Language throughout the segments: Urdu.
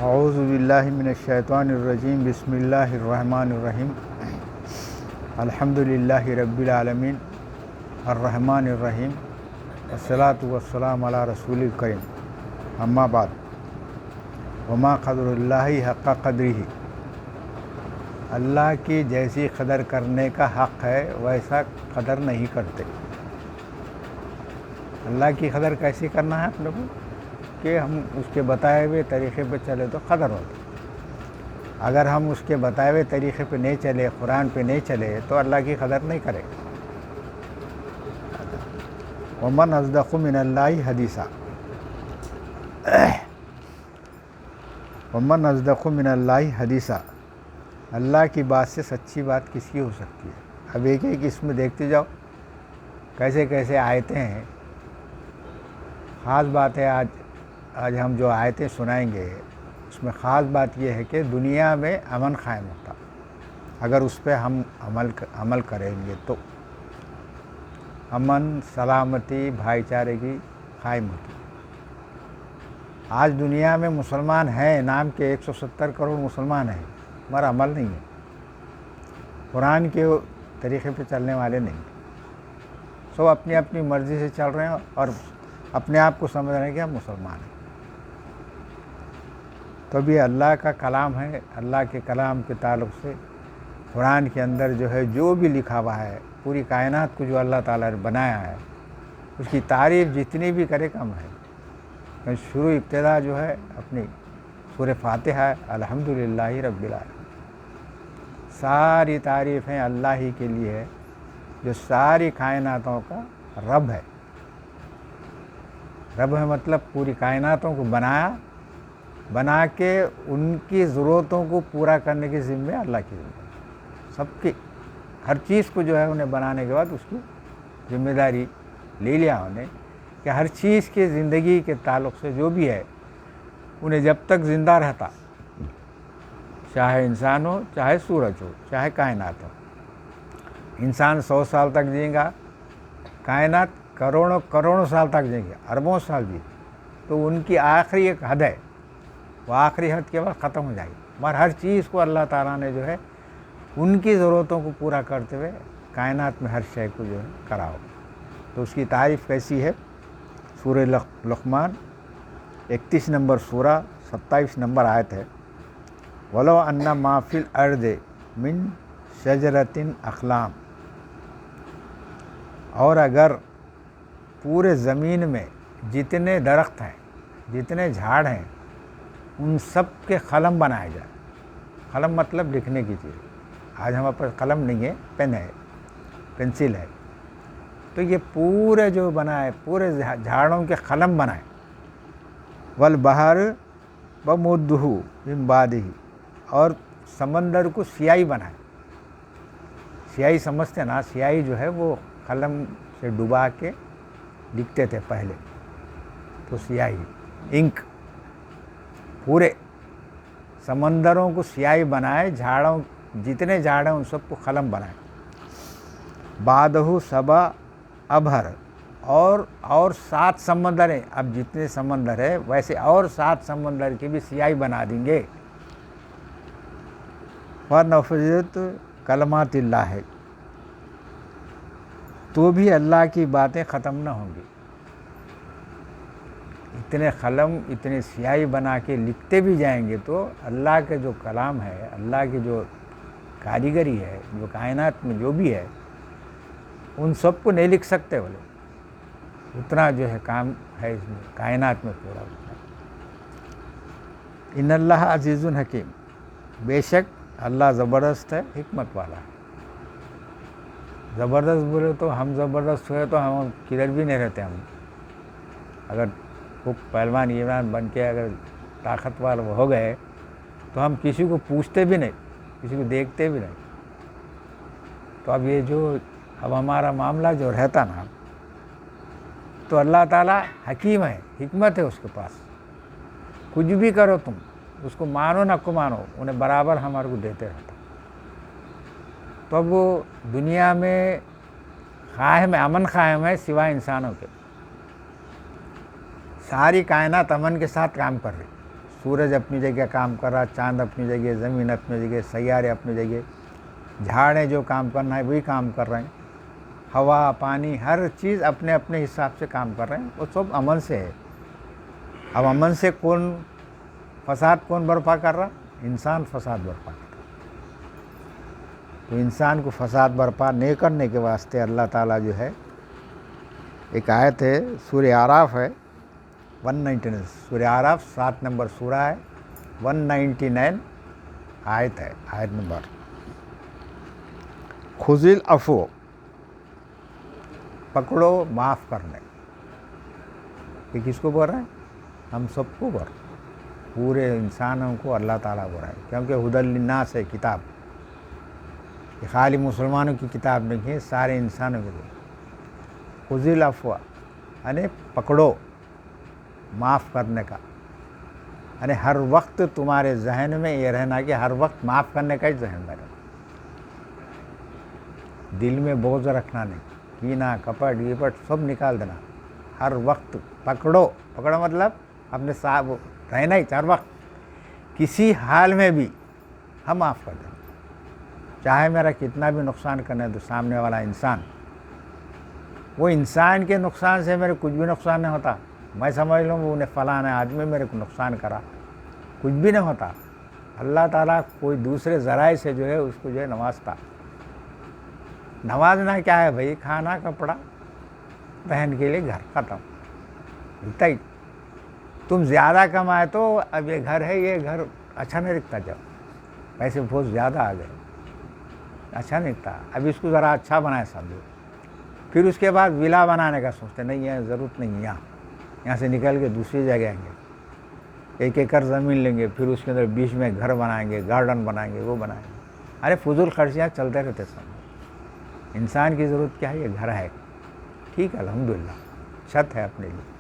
اعوذ باللہ من الشیطان الرجیم بسم اللہ الرحمن الرحیم الحمد للہ رب العالمین الرحمن الرحیم والصلاة والسلام علی رسول الکریم اما بعد وما قدر اللہ حق قدرہ، اللہ کی جیسی قدر کرنے کا حق ہے ویسا قدر نہیں کرتے۔ اللہ کی قدر کیسی کرنا ہے اپنے کو کہ ہم اس کے بتائے ہوئے طریقے پہ چلے تو قدر ہوتی۔ اگر ہم اس کے بتائے ہوئے طریقے پہ نہیں چلے، قرآن پہ نہیں چلے تو اللہ کی قدر نہیں کرے۔ ومن اصدق من اللہ حدیثا، ومن اصدق من اللہ حدیثا، اللہ کی بات سے سچی بات کس کی ہو سکتی ہے؟ اب ایک ایک اس میں دیکھتے جاؤ کیسے کیسے آیتیں ہیں۔ خاص بات ہے آج ہم جو آیتیں سنائیں گے اس میں خاص بات یہ ہے کہ دنیا میں امن قائم ہوتا اگر اس پہ ہم عمل کریں گے تو امن، سلامتی، بھائی چارے کی قائم ہوتی۔ آج دنیا میں مسلمان ہیں، نام کے 170 کروڑ مسلمان ہیں، مگر عمل نہیں ہے، قرآن کے طریقے پہ چلنے والے نہیں، سب اپنی اپنی مرضی سے چل رہے ہیں اور اپنے آپ کو سمجھ رہے ہیں کہ ہم مسلمان ہیں۔ تو بھی اللہ کا کلام ہے، اللہ کے کلام کے تعلق سے قرآن کے اندر جو ہے جو بھی لکھا ہوا ہے، پوری کائنات کو جو اللہ تعالیٰ نے بنایا ہے اس کی تعریف جتنی بھی کرے کم ہے۔ شروع ابتدا جو ہے اپنی سورہ فاتحہ الحمدللہ رب العالمین، ساری تعریفیں اللہ ہی کے لیے ہے جو ساری کائناتوں کا رب ہے۔ رب ہے مطلب پوری کائناتوں کو بنا کے ان کی ضرورتوں کو پورا کرنے کی ذمہ اللہ کی ذمہ ہے، سب کی ہر چیز کو جو ہے انہیں بنانے کے بعد اس کی ذمہ داری لے لیا انہیں کہ ہر چیز کی زندگی کے تعلق سے جو بھی ہے انہیں جب تک زندہ رہتا، چاہے انسان ہو، چاہے سورج ہو، چاہے کائنات ہو۔ انسان 100 سال تک جئیں گا، کائنات کروڑوں سال تک جئیں گے، اربوں سال جی، تو ان کی آخری ایک حد ہے، وہ آخری حد کے بعد ختم ہو جائے گی۔ مگر ہر چیز کو اللہ تعالیٰ نے جو ہے ان کی ضرورتوں کو پورا کرتے ہوئے کائنات میں ہر شے کو جو ہے کرا ہو۔ تو اس کی تعریف کیسی ہے؟ سورہ لقمان 31 نمبر سورہ 27 نمبر آیت ہے، وَلَوْ أَنَّ مَا فِي الْأَرْضِ مِن شَجَرَةٍ أَقْلَامٍ، اور اگر پورے زمین میں جتنے درخت ہیں، جتنے جھاڑ ہیں، ان سب کے قلم بنائے جائے۔ قلم مطلب لکھنے کی چیز، آج ہمارے پاس قلم نہیں ہے، پین ہے، پینسل ہے، تو یہ پورے جو بنائے، پورے جھاڑوں کے قلم بنائے۔ وَالْبَحْرَ بَمُدُّهُ مِن بَعْدِهِ، اور سمندر کو سیاہی بنائے۔ سیاہی سمجھتے نا، سیاہی جو ہے وہ قلم سے ڈبا کے لکھتے تھے پہلے، تو سیاہی، انک، پورے سمندروں کو سیاہی بنائے، جھاڑوں جتنے جھاڑ ہیں ان سب کو قلم بنائے۔ بعدہ 7 ابحر، اور 7 سمندر ہیں، اب جتنے سمندر ہیں ویسے اور 7 سمندر کی بھی سیاہی بنا دیں گے۔ وَنَفِذَتْ کلمات اللہ، ہے تو بھی اللہ کی باتیں ختم نہ ہوں گی۔ اتنے قلم، اتنے سیاہی بنا کے لکھتے بھی جائیں گے تو اللہ کے جو کلام ہے، اللہ کی جو کاریگری ہے، جو کائنات میں جو بھی ہے، ان سب کو نہیں لکھ سکتے وہ لوگ، اتنا جو ہے کام ہے اس میں، کائنات میں پورا اتنا۔ ان اللہ عزیز حکیم، بے شک اللہ زبردست ہے، حکمت والا ہے۔ زبردست بولے تو ہم زبردست ہوئے تو ہم کدھر بھی نہیں رہتے۔ ہم اگر پہلوان ایران بن کے اگر طاقتور ہو گئے تو ہم کسی کو پوچھتے بھی نہیں، کسی کو دیکھتے بھی نہیں۔ تو اب یہ جو اب ہمارا معاملہ جو رہتا نا، تو اللہ تعالیٰ حکیم ہے، حکمت ہے اس کے پاس، کچھ بھی کرو تم، اس کو مانو نہ کو مانو، انہیں برابر ہمارے کو دیتے رہتا۔ تو اب وہ دنیا میں قائم ہے، امن قائم ہے سوائے انسانوں کے۔ ساری کائنات امن کے ساتھ کام کر رہی، سورج اپنی جگہ کام کر رہا، چاند اپنی جگہ، زمین اپنی جگہ، سیارے اپنی جگہ، جھاڑیں جو کام کرنا ہے وہی کام کر رہے ہیں، ہوا پانی ہر چیز اپنے اپنے حساب سے کام کر رہے ہیں، وہ سب امن سے ہے۔ اب امن سے کون برپا کر رہا؟ انسان فساد برپا کر رہا۔ تو انسان کو فساد برپا نہیں کرنے کے واسطے اللہ تعالیٰ جو ہے، ایک آیت ہے سورہ اعراف ہے 199، سورہ اعراف 7 نمبر سورہ ہے، 199 آیت ہے، آیت نمبر، خذ العفو، پکڑو معاف کرنے۔ یہ کس کو بول رہے ہیں؟ ہم سب کو بول رہے ہیں، پورے انسانوں کو اللہ تعالیٰ بول رہا ہے، کیونکہ ہدی للناس ہے کتاب، یہ خالی مسلمانوں کی کتاب نہیں ہے، سارے انسانوں کے لیے۔ خذ العفو یعنی پکڑو معاف کرنے کا، یعنی ہر وقت تمہارے ذہن میں یہ رہنا کہ ہر وقت معاف کرنے کا ہی ذہن میں رہنا، دل میں بوجھ رکھنا نہیں، کینہ کپٹ گپٹ سب نکال دینا، ہر وقت پکڑو مطلب اپنے ساتھ رہنا ہی، ہر وقت کسی حال میں بھی ہم معاف کر دیں، چاہے میرا کتنا بھی نقصان کرنا ہے تو سامنے والا انسان، وہ انسان کے نقصان سے میرے کچھ بھی نقصان نہیں ہوتا، میں سمجھ لوں وہ انہیں فلانا آدمی میرے کو نقصان کرا، کچھ بھی نہیں ہوتا، اللہ تعالیٰ کوئی دوسرے ذرائع سے جو ہے اس کو جو ہے نوازتا۔ نوازنا کیا ہے بھائی؟ کھانا کپڑا، بہن کے لیے گھر، ختم، اتنا ہی۔ تم زیادہ کمائے تو اب یہ گھر ہے، یہ گھر اچھا نہیں دکھتا، جب پیسے بہت زیادہ آ گئے اچھا نہیں دکھتا، اب اس کو ذرا اچھا بنائے سمجھو، پھر اس کے بعد ولا بنانے کا سوچتے، نہیں ہے ضرورت نہیں ہے، یہاں سے نکل کے دوسری جگہ آئیں گے، 1 ایکڑ زمین لیں گے، پھر اس کے اندر بیچ میں گھر بنائیں گے، گارڈن بنائیں گے، وہ بنائیں گے، ارے فضول خرچیاں چلتے رہتے سمجھو۔ انسان کی ضرورت کیا ہے؟ یہ گھر ہے، ٹھیک ہے الحمدللہ، چھت ہے اپنے لیے،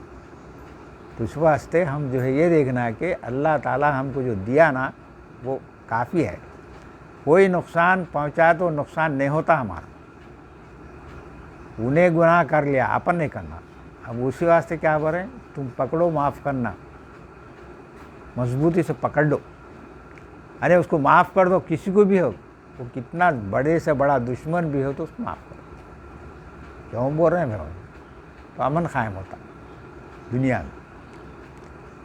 تو اس واسطے ہم جو ہے یہ دیکھنا ہے کہ اللہ تعالیٰ ہم کو جو دیا نا وہ کافی ہے، کوئی نقصان پہنچا تو نقصان نہیں ہوتا ہمارا، انہیں گناہ کر لیا، اپن نہیں کرنا۔ اب اسی واسطے کیا بول رہے ہیں؟ تم پکڑو معاف کرنا، مضبوطی سے پکڑ لو، ارے اس کو معاف کر دو، کسی کو بھی ہو، وہ کتنا بڑے سے بڑا دشمن بھی ہو تو اس کو معاف کرو۔ کیوں بول رہے ہیں بھائی؟ تو امن قائم ہوتا دنیا میں۔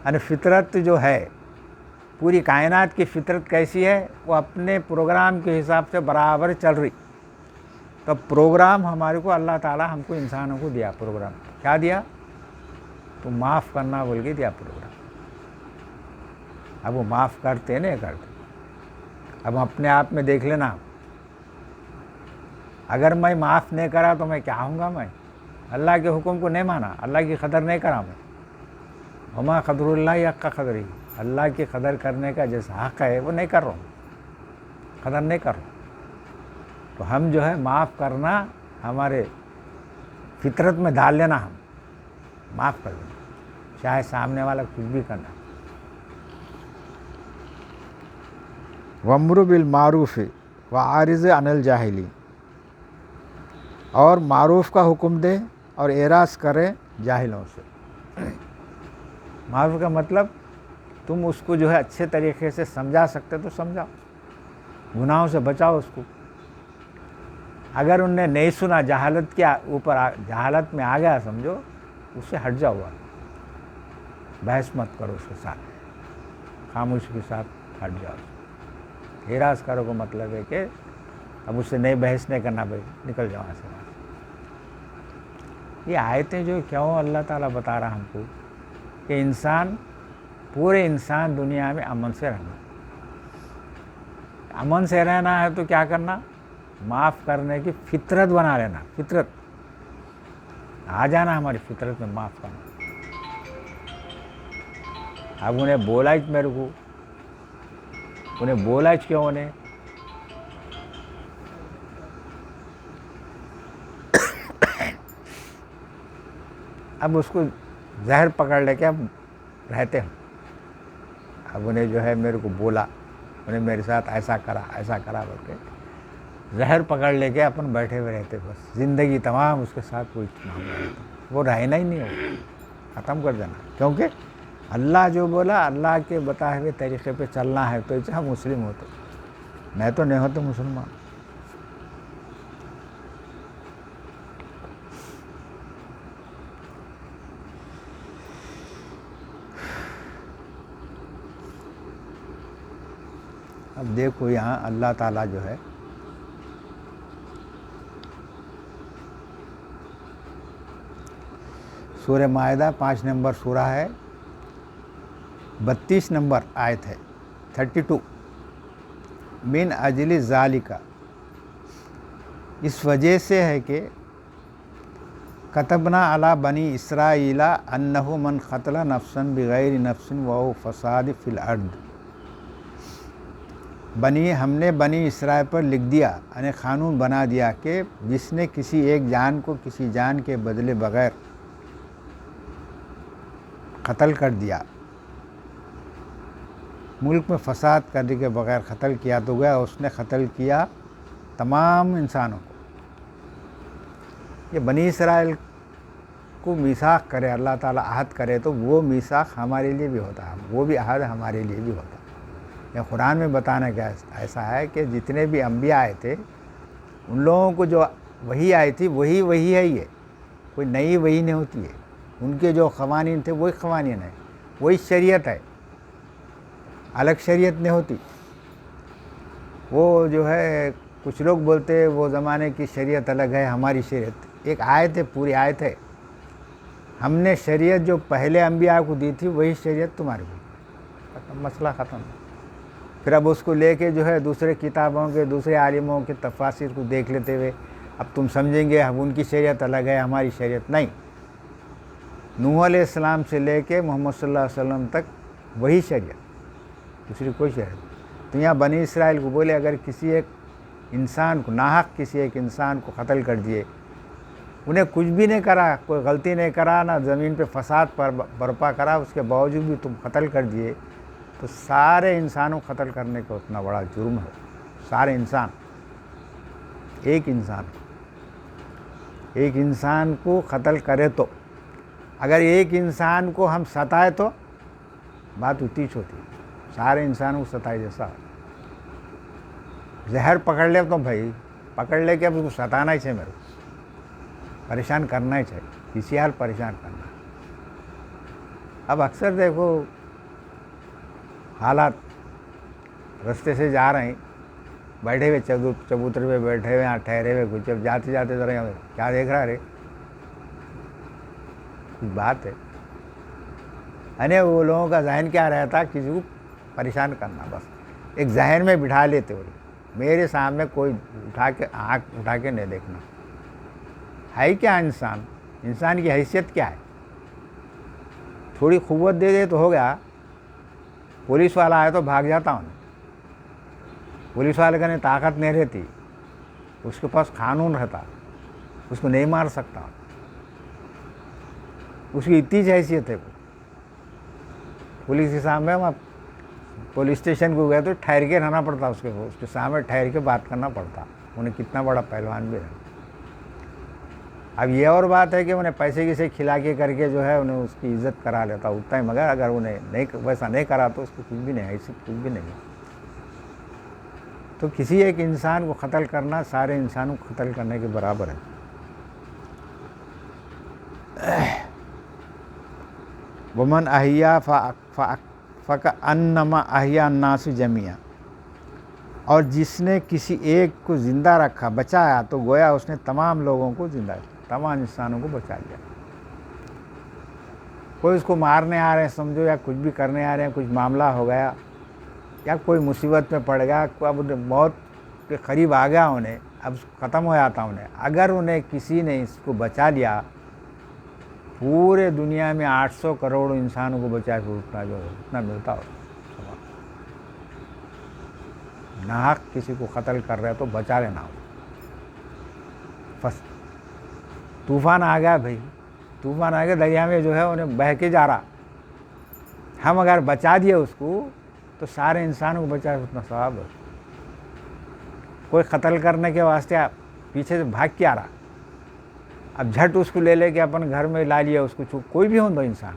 یعنی فطرت جو ہے، پوری کائنات کی فطرت کیسی ہے؟ وہ اپنے پروگرام کے حساب سے برابر چل رہی، تو پروگرام ہمارے کو اللہ تعالیٰ ہم کو انسانوں کو دیا، پروگرام کیا دیا؟ تو معاف کرنا بول کے دیا پروگرام۔ اب وہ معاف کرتے نہیں کرتے، اب اپنے آپ میں دیکھ لینا، اگر میں معاف نہیں کرا تو میں کیا ہوں گا؟ میں اللہ کے حکم کو نہیں مانا، اللہ کی قدر نہیں کرا میں، وما قدر اللہ حق قدری، اللہ کی قدر کرنے کا جیسا حق ہے وہ نہیں کر رہا ہوں، قدر نہیں کر رہا ہوں۔ تو ہم جو ہے معاف کرنا ہمارے فطرت میں ڈال لینا، ہم معاف کر دینا، چاہے سامنے والا کچھ بھی کرنا۔ وَأْمُرْ بِالْمَعْرُوفِ وَأَعْرِضْ عَنِ الْجَاهِلِينَ، اور معروف کا حکم دے اور اعراض کرے جاہلوں سے۔ معروف کا مطلب تم اس کو جو ہے اچھے طریقے سے سمجھا سکتے تو سمجھاؤ، گناہوں سے بچاؤ اس کو۔ اگر انہیں نہیں سنا، جہالت کے اوپر جہالت میں آ گیا سمجھو، اس سے ہٹ جاؤ، بحث مت کرو اس کے ساتھ، خاموشی کے ساتھ ہٹ جاؤ۔ اعراض کرو کا مطلب ہے کہ اب اس سے نئی بحث نہیں کرنا بھائی، نکل جاؤ وہاں سے۔ یہ آیتیں جو کیوں اللہ تعالیٰ بتا رہا ہم کو کہ انسان، پورے انسان دنیا میں امن سے رہنا، امن سے رہنا ہے تو کیا کرنا؟ معاف کرنے کی فطرت بنا لینا، فطرت آ جانا ہماری فطرت میں معاف کرنا۔ اب انہیں بولا میرے کو، انہیں بولا کیوں؟ انہیں اب اس کو زہر پکڑ لے کے اب رہتے ہیں، اب انہیں جو ہے میرے کو بولا، انہیں میرے ساتھ ایسا کرا بول کے زہر پکڑ لے کے اپن بیٹھے ہوئے رہتے، بس زندگی تمام اس کے ساتھ کوئی معاملہ رہتا، وہ رہنا ہی نہیں ہو، ختم کر دینا، کیونکہ اللہ جو بولا اللہ کے بتائے ہوئے طریقے پہ چلنا ہے، تو چاہے مسلم ہو تو، میں تو نہیں ہوتا مسلمان۔ اب دیکھو یہاں اللہ تعالیٰ جو ہے سورہ مائدہ 5 نمبر سورہ ہے، 32 نمبر آیت ہے، 32، من اجل ذالک، اس وجہ سے ہے کہ کتبنا علی بنی اسرائیل انہ من قتل نفسا بغیر نفس و فساد فی الارض، ہم نے بنی اسرائیل پر لکھ دیا، یعنی قانون بنا دیا کہ جس نے کسی ایک جان کو کسی جان کے بدلے بغیر قتل کر دیا، ملک میں فساد کرنے کے بغیر قتل کیا، تو گیا اس نے قتل کیا تمام انسانوں کو۔ یہ بنی اسرائیل کو میثاق کرے اللہ تعالیٰ، عہد کرے، تو وہ میثاق ہمارے لیے بھی ہوتا ہے، وہ بھی عہد ہمارے لیے بھی ہوتا ہے۔ یہ قرآن میں بتانا کیا ایسا ہے کہ جتنے بھی انبیاء آئے تھے ان لوگوں کو جو وحی آئی تھی وہی ہے، یہ کوئی نئی وحی نہیں ہوتی ہے، ان کے جو قوانین تھے وہی قوانین ہیں، وہی شریعت ہے، الگ شریعت نہیں ہوتی۔ وہ جو ہے کچھ لوگ بولتے وہ زمانے کی شریعت الگ ہے، ہماری شریعت ایک آیت ہے، پوری آیت ہے، ہم نے شریعت جو پہلے انبیاء کو دی تھی وہی شریعت تمہارے کو، مسئلہ ختم۔ پھر اب اس کو لے کے جو ہے دوسرے کتابوں کے دوسرے عالموں کے تفاسیر کو دیکھ لیتے ہوئے اب تم سمجھیں گے اب ان کی شریعت الگ ہے ہماری شریعت نہیں۔ نوح علیہ السلام سے لے کے محمد صلی اللہ علیہ وسلم تک وہی شریعت، دوسری کوئی شریعت۔ تو یہاں بنی اسرائیل کو بولے اگر کسی ایک انسان کو ناحق کسی ایک انسان کو قتل کر دیے، انہیں کچھ بھی نہیں کرا، کوئی غلطی نہیں کرا، نہ زمین پہ فساد پر برپا کرا، اس کے باوجود بھی تم قتل کر دیے، تو سارے انسانوں کو قتل کرنے کا اتنا بڑا جرم ہے۔ سارے انسان، ایک انسان کو قتل کرے تو، اگر ایک انسان کو ہم ستائے تو بات اتنی ہوتی ہے، سارے انسانوں کو ستائے جیسا۔ زہر پکڑ لے تو بھائی پکڑ لے کے اب اس کو ستانا ہی چاہیے، میرے کو پریشان کرنا ہی چاہیے، کسی حال پریشان کرنا۔ اب اکثر دیکھو حالات، رستے سے جا رہے ہیں، بیٹھے ہوئے چبوترے پہ بیٹھے ہوئے، یہاں ٹھہرے ہوئے، کچھ اب جاتے جاتے ذرا کیا دیکھ رہا رے، کچھ بات ہے، یعنی وہ لوگوں کا ذہن کیا رہتا، کسی کو پریشان کرنا، بس ایک ذہن میں بٹھا لیتے ہوئے میرے سامنے کوئی آنکھ اٹھا کے نہیں دیکھنا۔ ہے کیا انسان کی حیثیت کیا ہے؟ تھوڑی قوت دے دے تو ہو گیا، پولیس والا آئے تو بھاگ جاتا ہوں، پولیس والے کا طاقت نہیں رہتی، اس کے پاس قانون رہتا، اس کو نہیں مار سکتا، اس کی اتنی حیثیت ہے۔ پولیس کے سامنے پولیس اسٹیشن کو گئے تو ٹھہر کے رہنا پڑتا، اس کے سامنے ٹھہر کے بات کرنا پڑتا، انہیں کتنا بڑا پہلوان بھی رہا۔ اب یہ اور بات ہے کہ انہیں پیسے کی سے کھلا کے کر کے جو ہے انہیں اس کی عزت کرا لیتا اتنا ہی، مگر اگر انہیں ویسا نہیں کرا تو اس کو کچھ بھی نہیں، ایسی کچھ بھی نہیں۔ تو کسی ایک انسان کو قتل کرنا سارے انسانوں کو قتل کرنے کے برابر ہے۔ ومن احیا فکأنما احیا الناس جميعا، اور جس نے کسی ایک کو زندہ رکھا، بچایا، تو گویا اس نے تمام لوگوں کو زندہ کیا، تمام انسانوں کو بچا لیا۔ کوئی اس کو مارنے آ رہے ہیں سمجھو، یا کچھ بھی کرنے آ رہے ہیں، کچھ معاملہ ہو گیا یا کوئی مصیبت میں پڑ گیا، اب موت کے قریب آ گیا انہیں، اب ختم ہو جاتا انہیں، اگر انہیں کسی نے اس کو بچا لیا، پورے دنیا میں 800 کروڑ انسانوں کو بچا کے اتنا ملتا ہو۔ ناحق کسی کو قتل کر رہے تو بچا لینا ہو۔ بس طوفان آ گیا بھائی، طوفان آ گیا، دریا میں جو ہے انہیں بہہ کے جا رہا، ہم اگر بچا دیے اس کو تو سارے انسانوں کو بچا کے اتنا ثواب ہے۔ کوئی قتل کرنے کے واسطے پیچھے سے بھاگ کے آ رہا، اب جھٹ اس کو لے کے اپنے گھر میں لا لیا اس کو، کوئی بھی ہو تو انسان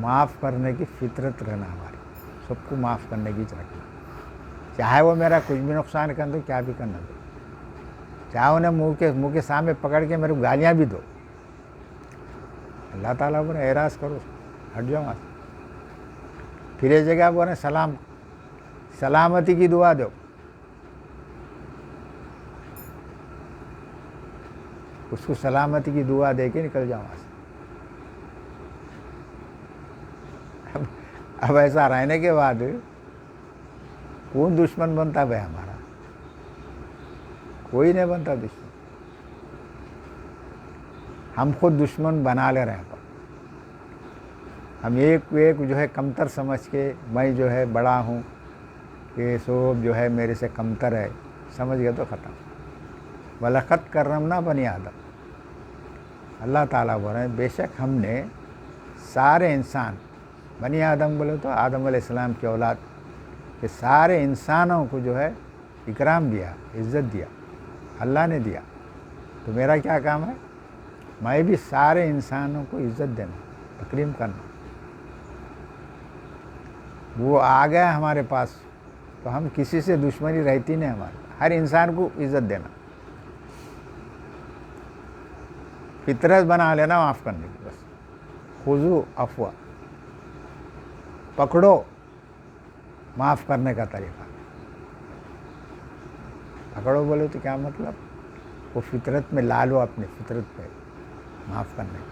معاف کرنے کی فطرت رہنا ہماری، سب کو معاف کرنے کی رکھنا، چاہے وہ میرا کچھ بھی نقصان کر دو، کیا بھی کرنا دو، چاہے انہیں منہ کے سامنے پکڑ کے میرے کو گالیاں بھی دو، اللہ تعالیٰ بولے اعراض کرو، ہٹ جاؤ وہاں سے۔ پھر یہ جگہ بولے سلامتی کی دعا دو، اس کو سلامتی کی دعا دے کے نکل جاؤ وہاں سے۔ اب ایسا رہنے کے بعد کون دشمن بنتا بھائی ہمارا؟ کوئی نہیں بنتا دشمن، ہم خود دشمن بنا لے رہے ہیں۔ ہم ایک جو ہے کمتر سمجھ کے، میں جو ہے بڑا ہوں، کہ سب جو ہے میرے سے کمتر ہے، سمجھ گئے تو ختم۔ وَلَقَدْ كَرَّمْنَا بَنِي آدم، اللہ تعالیٰ بول رہے ہیں بے شک ہم نے سارے انسان، بنی آدم بولے تو آدم علیہ السلام کی اولاد، کہ سارے انسانوں کو جو ہے اکرام دیا، عزت دیا، اللہ نے دیا۔ تو میرا کیا کام ہے؟ میں بھی سارے انسانوں کو عزت دینا، تکریم کرنا۔ وہ آ گیا ہمارے پاس تو ہم کسی سے دشمنی رہتی نہیں ہماری، ہر انسان کو عزت دینا، فطرت بنا لینا معاف کرنے کی، بس خذو عفو، پکڑو معاف کرنے کا طریقہ۔ پکڑو بولے تو کیا مطلب؟ وہ فطرت میں لا لو، اپنے فطرت پہ معاف کرنے کا۔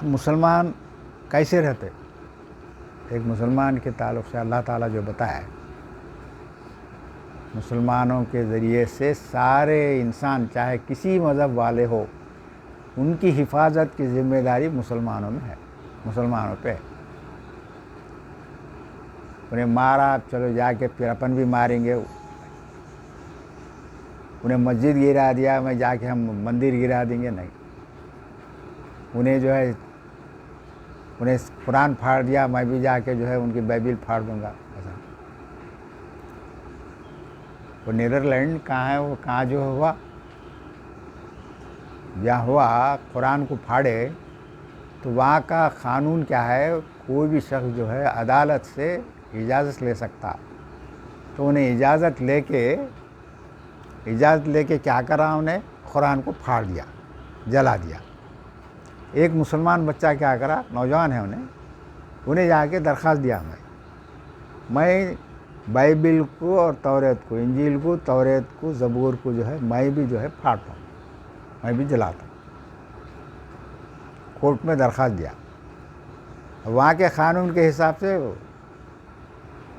مسلمان کیسے رہتے؟ ایک مسلمان کے تعلق سے اللہ تعالیٰ جو بتایا ہے، مسلمانوں کے ذریعے سے سارے انسان چاہے کسی مذہب والے ہو، ان کی حفاظت کی ذمہ داری مسلمانوں میں ہے، مسلمانوں پہ ہے۔ انہیں مارا، چلو جا کے پھر اپن بھی ماریں گے، انہیں مسجد گرا دیا، میں جا کے ہم مندر گرا دیں گے، نہیں۔ انہیں جو ہے انہیں قرآن پھاڑ دیا، میں بھی جا کے جو ہے ان کی بائبل پھاڑ دوں گا، ایسا۔ وہ نیدرلینڈ کہاں ہے، وہ کہاں جو ہوا، جہاں ہوا قرآن کو پھاڑے، تو وہاں کا قانون کیا ہے، کوئی بھی شخص جو ہے عدالت سے اجازت لے سکتا، تو انہیں اجازت لے کے کیا کرا، انہیں قرآن کو پھاڑ دیا، جلا دیا۔ ایک مسلمان بچہ کیا کرا، نوجوان ہے، انہیں جا کے درخواست دیا، میں بائبل کو اور توریت کو، انجیل کو، توریت کو، زبور کو جو ہے میں بھی جو ہے پھاڑتا ہوں، میں بھی جلاتا ہوں۔ کورٹ میں درخواست دیا، وہاں کے قانون کے حساب سے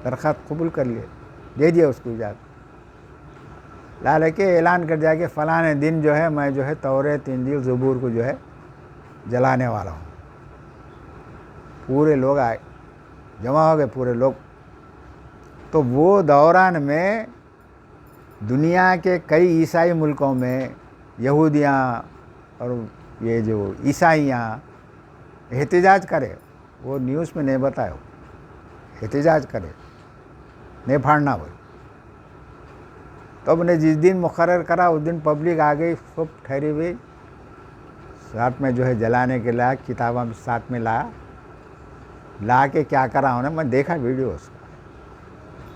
درخواست قبول کر لیے، دے دیا اس کو اجازت، لا لے کے اعلان کر دیا کہ فلاں دن جو ہے میں جو ہے توریت، انجیل، زبور کو جو ہے جلانے والا ہوں۔ پورے لوگ آئے، جمع ہو گئے پورے لوگ۔ تو وہ دوران میں دنیا کے کئی عیسائی ملکوں میں یہودیاں اور یہ جو عیسائیاں احتجاج کرے، وہ نیوز میں نہیں بتایا، احتجاج کرے، نہیں پھاڑنا بھائی۔ تو اب نے جس دن مقرر کرا اس دن پبلک آ گئی، سب ٹھہری ہوئی، ساتھ میں جو ہے جلانے کے لیے کتابیں ساتھ میں لا کے کیا کرا انہیں، میں دیکھا ویڈیو اس کا،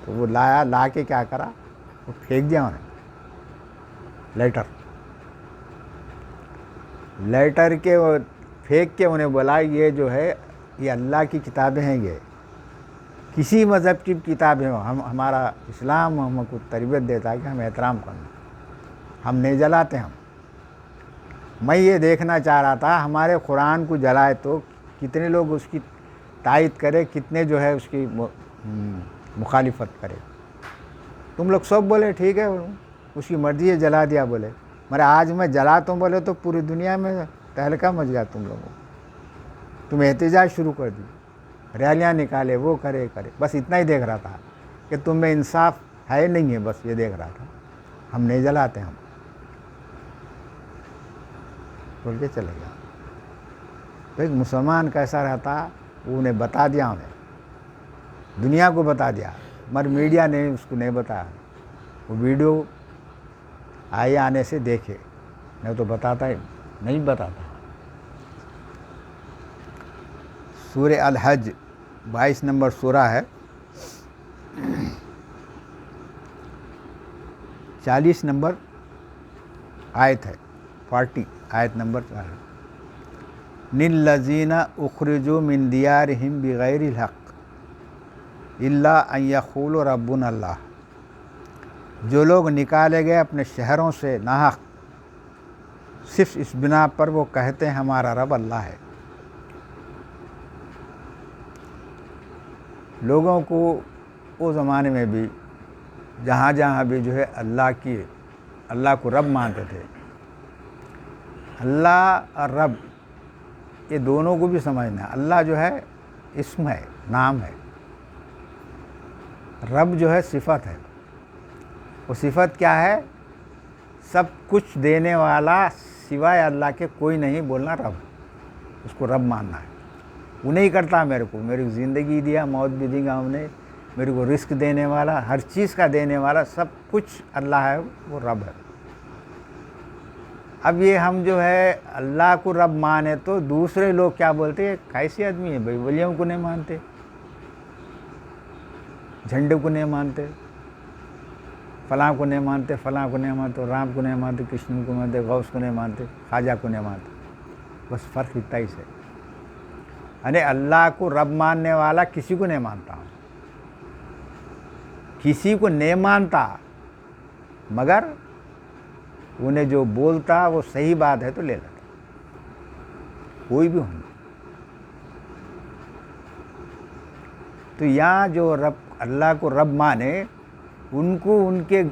تو وہ لا کے کیا کرا، وہ پھینک دیا انہیں، لیٹر کے وہ پھینک کے انہیں بولا یہ جو ہے یہ اللہ کی کتابیں ہیں، یہ کسی مذہب کی کتابیں ہوں، ہمارا اسلام ہم کو تربیت دیتا ہے کہ ہم احترام کرنا، ہم نہیں جلاتے۔ میں یہ دیکھنا چاہ رہا تھا ہمارے قرآن کو جلائے تو کتنے لوگ اس کی تائید کرے، کتنے جو ہے اس کی مخالفت کرے۔ تم لوگ سب بولے ٹھیک ہے، اس کی مرضی ہے، جلا دیا بولے، مگر آج میں جلاتا ہوں بولے تو پوری دنیا میں تہلکہ مچ گیا، تم لوگوں، تم احتجاج شروع کر دی، ریلیاں نکالے، وہ کرے، بس اتنا ہی دیکھ رہا تھا کہ تم میں انصاف ہے نہیں ہے، بس یہ دیکھ رہا تھا، ہم نہیں جلاتے، ہم بول کے چلے گیا۔ تو ایک مسلمان کیسا رہتا وہ انہیں بتا دیا، انہیں دنیا کو بتا دیا، مگر میڈیا نے اس کو نہیں بتایا. وہ ویڈیو آئے آنے سے دیکھے، نہیں تو بتاتا ہی نہیں بتاتا. سورہ الحج 22 نمبر سورہ ہے، 40 نمبر آیت ہے، 40 آیت نمبر 4. لِلَّذِينَ اُخْرِجُوا مِن دِيَارِهِمْ بِغَيْرِ الْحَقِّ إِلَّا أَن يَقُولُوا رَبُّنَا اللَّهُ، جو لوگ نکالے گئے اپنے شہروں سے ناحق، صرف اس بنا پر وہ کہتے ہیں ہمارا رب اللہ ہے. لوگوں کو وہ زمانے میں بھی جہاں جہاں بھی جو ہے اللہ کو رب مانتے تھے. اللہ اور رب یہ دونوں کو بھی سمجھنا ہے. اللہ جو ہے اسم ہے، نام ہے، رب جو ہے صفت ہے. وہ صفت کیا ہے؟ سب کچھ دینے والا سوائے اللہ کے کوئی نہیں بولنا رب، اس کو رب ماننا ہے. وہ نہیں کرتا میرے کو، میری کو زندگی دیا، موت بھی دیں گا انہیں، میرے کو رزق دینے والا، ہر چیز کا دینے والا، سب کچھ اللہ ہے، وہ رب ہے. اب یہ ہم جو ہے اللہ کو رب مانے تو دوسرے لوگ کیا بولتے ہیں، کیسے آدمی ہے بھائی، ولیوں کو نہیں مانتے، جھنڈے کو نہیں مانتے، فلاں کو نہیں مانتے، فلاں کو نہیں مانتے، رام کو نہیں مانتے، کرشن کو نہیں مانتے، غوث کو نہیں مانتے، خواجہ کو نہیں مانتے. بس فرق اتنا ہی ہے. یعنی اللہ کو رب ماننے والا کسی کو نہیں مانتا، کسی کو نہیں مانتا، مگر انہیں جو بولتا وہ صحیح بات ہے تو لے لیتا، کوئی بھی ہوں. تو یہاں جو رب اللہ کو رب مانے، ان کو ان کے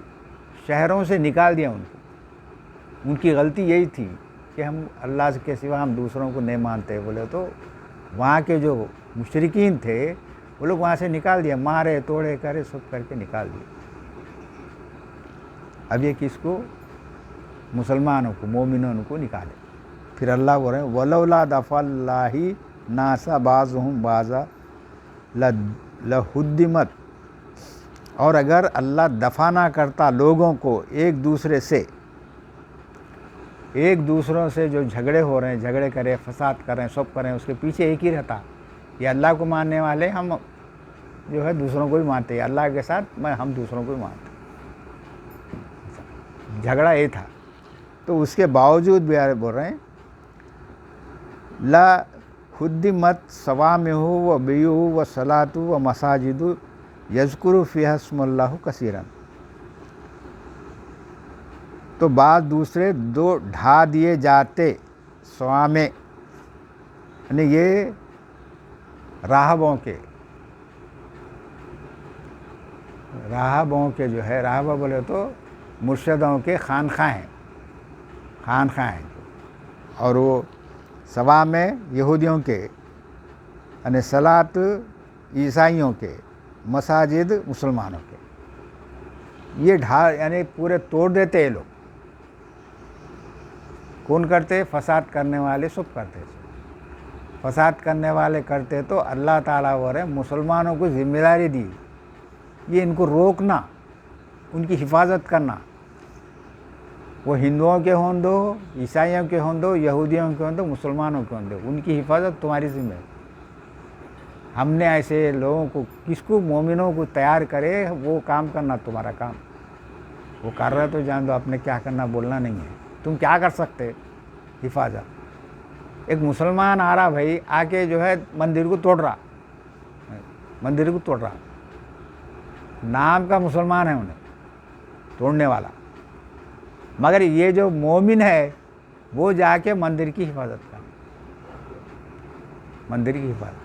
شہروں سے نکال دیا. ان کی غلطی یہی تھی کہ ہم اللہ کے سوا ہم دوسروں کو نہیں مانتے بولے، تو وہاں کے جو مشرکین تھے وہ لوگ وہاں سے نکال دیا، مارے توڑے کرے سب کر کے نکال دیا. اب یہ کس کو؟ مسلمانوں کو، مومنوں کو نکالے. پھر اللہ بول رہے ہیں وَلَوْلَا دَفْعَ اللَّهِ النَّاسَ بَعْضَهُم بَعْضًا لَهُدِّمَتْ، اور اگر اللہ دفع نہ کرتا لوگوں کو ایک دوسرے سے، ایک دوسروں سے جو جھگڑے ہو رہے ہیں، جھگڑے کریں، فساد کریں، سب کریں، اس کے پیچھے ایک ہی رہتا. یہ اللہ کو ماننے والے ہم جو ہے دوسروں کو بھی مانتے ہیں، اللہ کے ساتھ ہم دوسروں کو بھی مانتے. جھگڑا یہ تھا. تو اس کے باوجود بھی بول رہے ہیں لا حدمت صوامع و بیع و صلاۃ و مساجد یذکر فیہا اسم اللہ کثیرا. تو بعض دوسرے دو ڈھا دیے جاتے صوامع، یعنی یہ راہبوں کے جو ہے، راہبہ بولے تو مرشدوں کے خانخواہ ہیں، اور وہ صوامع یہودیوں کے، یعنی صلاۃ عیسائیوں کے، مساجد مسلمانوں کے. یہ یعنی پورے توڑ دیتے یہ لوگ. کون کرتے؟ فساد کرنے والے سب کرتے. فساد کرنے والے کرتے تو اللہ تعالیٰ وہ رہے مسلمانوں کو ذمہ داری دی، یہ ان کو روکنا، ان کی حفاظت کرنا. وہ ہندوؤں کے ہوں دو، عیسائیوں کے ہوں دو، یہودیوں کے ہوں دو، مسلمانوں کے ہوں دو، ان کی حفاظت تمہاری ذمہ ہے. ہم نے ایسے لوگوں کو، کس کو؟ مومنوں کو تیار کرے، وہ کام کرنا تمہارا کام. وہ کر رہے تو جان دو، اپنے کیا کرنا بولنا نہیں ہے. تم کیا کر سکتے؟ حفاظت. ایک مسلمان آ رہا بھائی، آ کے جو ہے مندر کو توڑ رہا، نام کا مسلمان ہے، انہیں توڑنے والا. مگر یہ جو مومن ہے وہ جا کے مندر کی حفاظت کرنا، مندر کی حفاظت،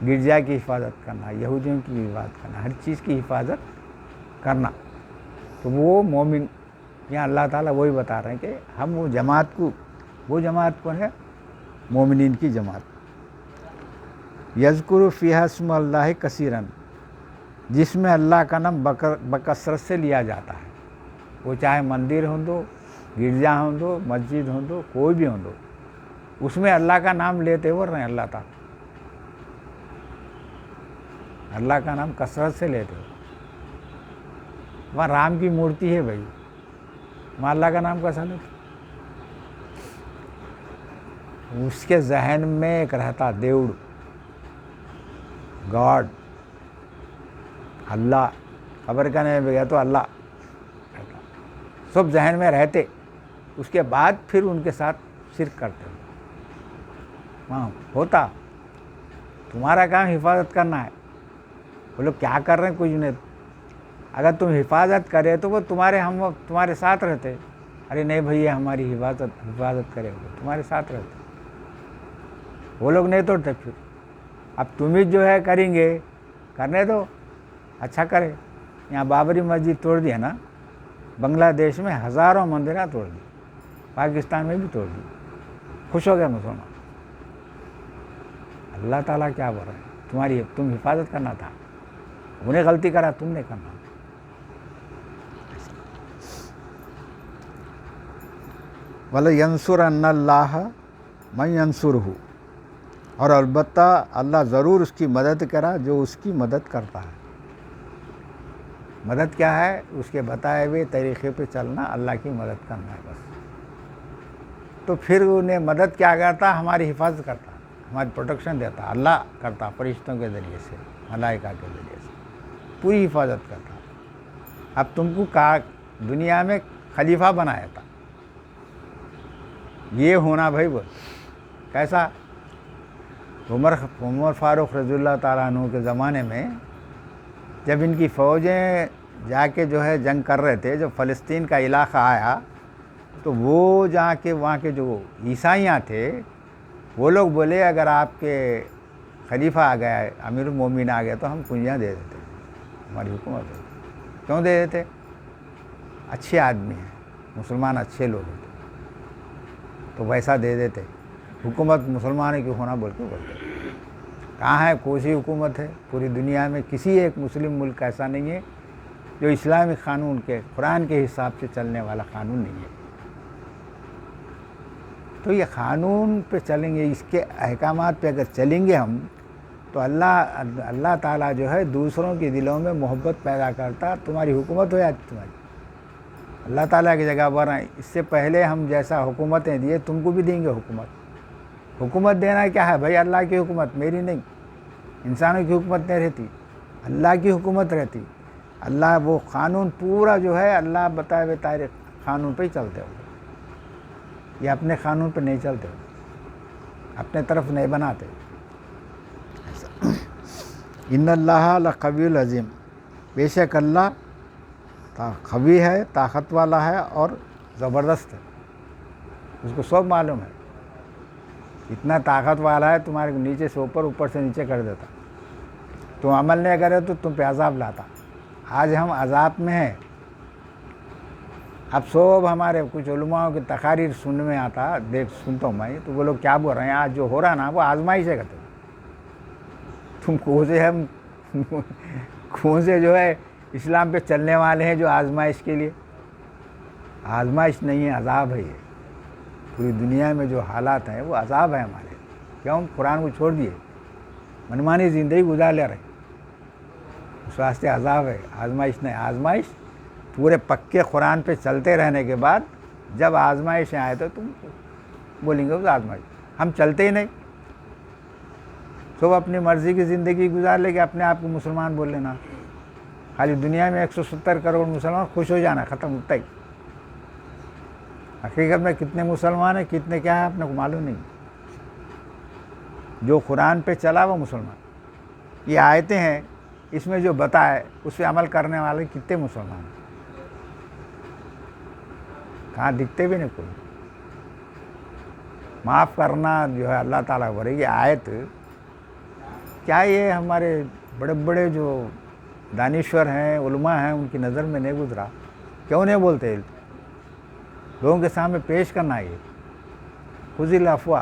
گرجا کی حفاظت کرنا، یہودیوں کی حفاظت کرنا، ہر چیز کی حفاظت کرنا. تو وہ مومن، یہاں اللہ تعالیٰ وہی بتا رہے ہیں کہ ہم وہ جماعت کون ہے؟ مومنین کی جماعت. یذکر فیہا اسم اللہ کثیرا، جس میں اللہ کا نام بکثرت سے لیا جاتا ہے. وہ چاہے مندر ہوں دو، گرجا ہوں دو، مسجد ہوں دو، کوئی بھی ہوں دو، اس میں اللہ کا نام لیتے ہو رہے ہیں، اللہ تعالیٰ اللہ کا نام کثرت سے لیتے ہو. وہاں رام کی مورتی ہے بھائی، وہاں اللہ کا نام کیسا لیتے؟ اس کے ذہن میں ایک رہتا دیوڑ، گاڈ، اللہ. خبر کرنے میں گیا تو اللہ سب ذہن میں رہتے، اس کے بعد پھر ان کے ساتھ شرک کرتے. وہاں ہوتا تمہارا کام حفاظت کرنا ہے. وہ لوگ کیا کر رہے ہیں؟ کچھ نہیں. اگر تم حفاظت کرے تو وہ تمہارے ساتھ رہتے. ارے نہیں بھئی ہماری حفاظت کرے، وہ تمہارے ساتھ رہتے. وہ لوگ نہیں توڑتے. پھر اب تم ہی جو ہے کریں گے، کرنے دو، اچھا کرے. یہاں بابری مسجد توڑ دیا نا، بنگلہ دیش میں ہزاروں مندریں توڑ دی، پاکستان میں بھی توڑ دی. خوش ہو گئے مسلمان. اللہ تعالیٰ کیا بول رہا ہے؟ تم حفاظت کرنا تھا، انہیں غلطی کرا، تم نے کرنا. وَلَيَنْصُرَنَّ اللَّهَ مَنْ يَنْصُرُهُ، اور البتہ اللہ ضرور اس کی مدد کرا جو اس کی مدد کرتا ہے. مدد کیا ہے؟ اس کے بتائے ہوئے طریقے پہ چلنا، اللہ کی مدد کرنا ہے بس. تو پھر انہیں مدد کیا کرتا؟ ہماری حفاظت کرتا، ہماری پروٹیکشن دیتا. اللہ کرتا فرشتوں کے ذریعے سے، ملائکہ کے ذریعے سے پوری حفاظت کرتا. اب تم کو دنیا میں خلیفہ بنایا تھا، یہ ہونا بھائی بول کیسا؟ عمر فاروق رضی اللہ تعالیٰ عنہ کے زمانے میں جب ان کی فوجیں جا کے جو ہے جنگ کر رہے تھے، جب فلسطین کا علاقہ آیا تو وہ جا کے وہاں کے جو عیسائیاں تھے وہ لوگ بولے اگر آپ کے خلیفہ آ گیا ہے، امیر المومنین آ گیا تو ہم کنجیاں دے دیتے، ہماری حکومت ہے. کیوں دے دیتے؟ اچھے آدمی ہیں، مسلمان اچھے لوگ ہیں تو ویسا دے دیتے. حکومت مسلمانوں کی ہونا بول کے بولتے. کہاں ہے؟ کوئی حکومت ہے پوری دنیا میں؟ کسی ایک مسلم ملک ایسا نہیں ہے جو اسلامی قانون کے، قرآن کے حساب سے چلنے والا قانون نہیں ہے. تو یہ قانون پہ چلیں گے، اس کے احکامات پہ اگر چلیں گے ہم تو اللہ تعالیٰ جو ہے دوسروں کے دلوں میں محبت پیدا کرتا. تمہاری حکومت ہو یا تمہاری، اللہ تعالیٰ کی جگہ پر ہیں. اس سے پہلے ہم جیسا حکومتیں دیے تم کو بھی دیں گے حکومت. حکومت دینا کیا ہے بھائی؟ اللہ کی حکومت، میری نہیں. انسانوں کی حکومت نہیں رہتی، اللہ کی حکومت رہتی. اللہ وہ قانون پورا جو ہے اللہ بتائے ہوئے تاریخ قانون پہ ہی چلتے ہو. یہ اپنے قانون پہ نہیں چلتے ہو، اپنے طرف نہیں بناتے. ان اللہ لقوی العظیم، بے شک اللہ قوی ہے، طاقت والا ہے اور زبردست ہے. اس کو سب معلوم ہے. اتنا طاقت والا ہے تمہارے نیچے سے اوپر، اوپر سے نیچے کر دیتا. تم عمل نہیں کرے تو تم پہ عذاب لاتا. آج ہم عذاب میں ہیں. اب سب ہمارے کچھ علماء کی تقاریر سننے میں آتا، سنتا ہوں میں، تو وہ لوگ کیا بول رہے ہیں؟ آج جو ہو رہا نا وہ آزمائش ہے. کہتے تم کون سے جو ہے اسلام پہ چلنے والے ہیں جو آزمائش کے لیے؟ آزمائش نہیں ہے، عذاب ہے. یہ پوری دنیا میں جو حالات ہیں وہ عذاب ہے ہمارے. کیوں؟ قرآن کو چھوڑ دیے، منمانی زندگی گزار لے رہے، اس واسطے عذاب ہے. آزمائش نہیں. آزمائش پورے پکے قرآن پہ چلتے رہنے کے بعد جب آزمائشیں آئے تو تم بولیں گے اس آزمائش. ہم چلتے ہی نہیں، سب اپنی مرضی کی زندگی گزار لے کے اپنے آپ کو مسلمان بول لینا. خالی دنیا میں 170 کروڑ مسلمان، خوش ہو جانا، ختم ہوتا ہی. حقیقت میں کتنے مسلمان ہیں، کتنے کیا ہیں، اپنے کو معلوم نہیں. جو قرآن پہ چلا وہ مسلمان. یہ آیتیں ہیں، اس میں جو بتائے اس پہ عمل کرنے والے کتنے مسلمان ہیں؟ کہاں دکھتے بھی نہیں کوئی. معاف کرنا جو ہے اللہ تعالیٰ بولے. یہ آیت کیا یہ ہمارے بڑے بڑے جو دانشور ہیں، علماء ہیں، ان کی نظر میں نہیں گزرا؟ کیوں نہیں بولتے؟ لوگوں کے سامنے پیش کرنا. یہ خذ العفو،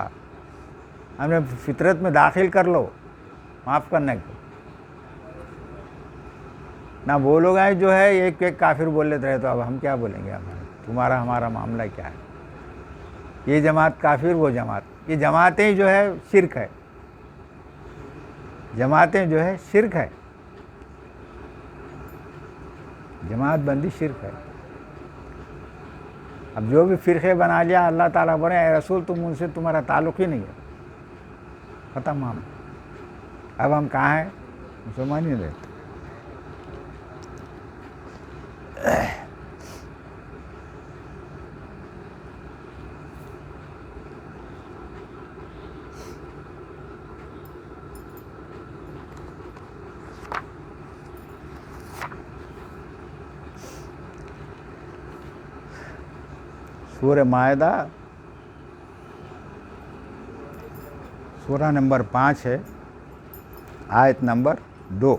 ہمیں فطرت میں داخل کر لو معاف کرنے کو. نہ وہ لوگ ہیں جو ہے ایک ایک کافر بول لیتے رہے. تو اب ہم کیا بولیں گے؟ ہمارا معاملہ کیا ہے؟ یہ جماعت کافر، وہ جماعت. یہ جماعتیں جو ہے شرک ہے، جماعتیں جو ہے شرک ہے، جماعت بندی شرک ہے۔ اب جو بھی فرقے بنا لیا اللہ تعالیٰ بولے اے رسول تم ان سے تمہارا تعلق ہی نہیں ہے، ختم ہم اب ہم کہاں ہیں؟ مسلمان ہی رہتے۔ سورہ مائدہ سورہ نمبر 5 ہے، آیت نمبر 2۔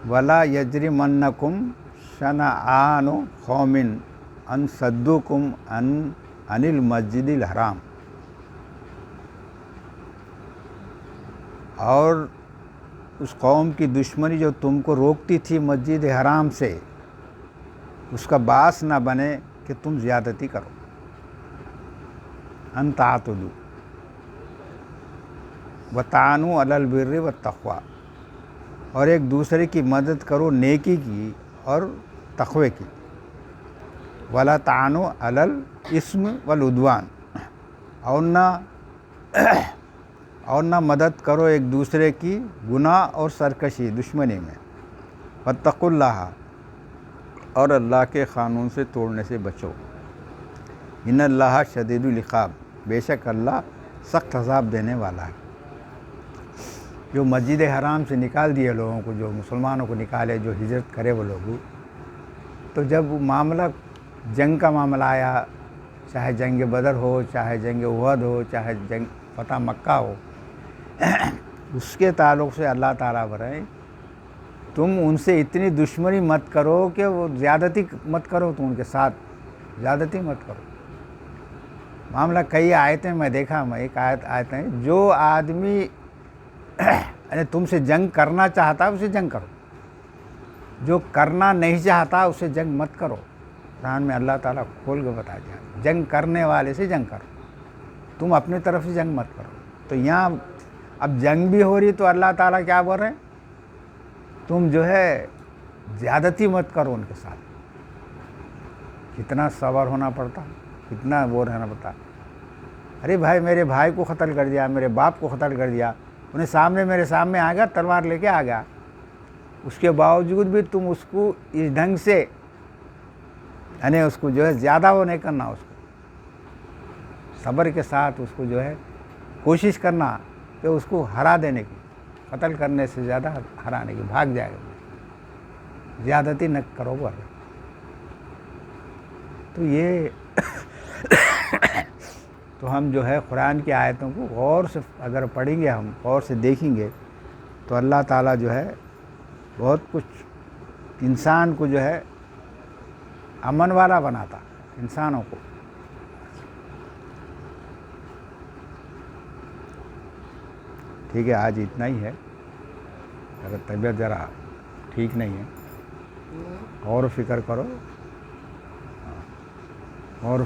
وَلَا يَجْرِمَنَّكُمْ شَنَآنُ قَوْمٍ أَن صَدُّوكُمْ عَنِ الْمَسْجِدِ الْحَرَامِ، اور اس قوم کی دشمنی جو تم کو روکتی تھی مسجد حرام سے، اس کا باعث نہ بنے کہ تم زیادتی کرو۔ ان تعتدوا وتعاونوا علی البر والتقوی، اور ایک دوسرے کی مدد کرو نیکی کی اور تقوی کی۔ ولا تعاونوا علی الاثم والعدوان، اور نہ مدد کرو ایک دوسرے کی گناہ اور سرکشی دشمنی میں۔ واتقوا اللہ، اور اللہ کے قانون سے توڑنے سے بچو۔ ان اللہ شدید العقاب، بے شک اللہ سخت عذاب دینے والا ہے۔ جو مسجد حرام سے نکال دیے لوگوں کو، جو مسلمانوں کو نکالے، جو ہجرت کرے وہ لوگ، تو جب معاملہ جنگ کا معاملہ آیا، چاہے جنگ بدر ہو، چاہے جنگ احد ہو، چاہے جنگ فتح مکہ ہو، اس کے تعلق سے اللہ تعالیٰ برائے تم ان سے اتنی دشمنی مت کرو کہ وہ زیادتی مت کرو، تم ان کے ساتھ زیادتی مت کرو۔ معاملہ کئی آیتیں میں دیکھا، میں ایک آیت ہے، جو آدمی یعنی تم سے جنگ کرنا چاہتا ہے اسے جنگ کرو، جو کرنا نہیں چاہتا اسے جنگ مت کرو۔ قرآن میں اللہ تعالیٰ کھول کے بتا دیا، جنگ کرنے والے سے جنگ کرو، تم اپنی طرف سے جنگ مت کرو۔ تو یہاں اب جنگ بھی ہو رہی تو اللہ تعالیٰ کیا بول رہے ہیں؟ تم جو ہے زیادتی مت کرو ان کے ساتھ۔ کتنا صبر ہونا پڑتا، کتنا وہ رہنا پڑتا۔ ارے بھائی میرے بھائی کو قتل کر دیا، میرے باپ کو قتل کر دیا، انہیں میرے سامنے آ گیا، تلوار لے کے آ گیا، اس کے باوجود بھی تم اس کو اس ڈھنگ سے یعنی اس کو جو ہے زیادہ وہ نہیں کرنا، اس کو صبر کے ساتھ اس کو جو ہے کوشش کرنا کہ اس کو ہرا دینے کی، قتل کرنے سے زیادہ ہرانے کی، بھاگ جائے گا، زیادتی نہ کرو بر۔ تو یہ تو ہم جو ہے قرآن کی آیتوں کو غور سے اگر پڑھیں گے، ہم غور سے دیکھیں گے تو اللہ تعالیٰ جو ہے بہت کچھ انسان کو جو ہے امن والا بناتا انسانوں کو۔ ٹھیک ہے، آج اتنا ہی ہے۔ اگر طبیعت ذرا ٹھیک نہیں ہے، غور و فکر کرو، اور